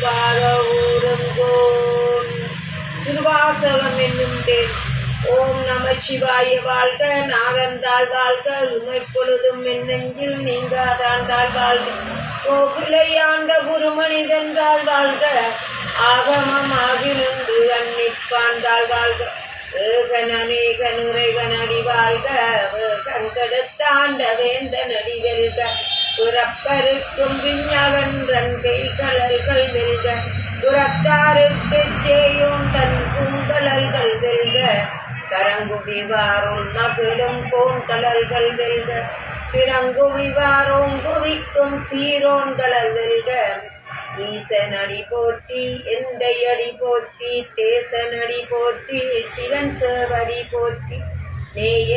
ஒப்பாத ஊரங்கோன். திருவாசகம் என்னும் தேன். ஓம் நம சிவாய வாழ்க. நாகந்தாள் வாழ்க. இமைப்பொழுதும் என்னெங்கில் நீங்காதான் தாழ் வாழ்க. கோகுலையாண்ட குருமனிதன்றாள் வாழ்க. ஆகமமாகி நின்று அன்னிப்பான் தாழ் வாழ்க. ஏகன் அநேகன் இறைவன் அடி வாழ்க. கங்கெடுத்தாண்ட வேந்தன் அடி வெல்க. புறப்பருக்கும் விஞ்ஞகன்றன் கைகழல்கள் வெல்க. புறத்தாருக்குச் சேயோன் தன் பூங்கழல்கள் வெல்க. கரங்குவிவாரோன் மகிழும் கோண்கழல்கள் வெல்க. சிறங்குவிவாரோன் குவிக்கும் சீரோன்கழல் வெல்க. ஈசனடி போற்றி எந்தை அடி போற்றி தேசனடி போற்றி சிவன் சேவடி போற்றி நேய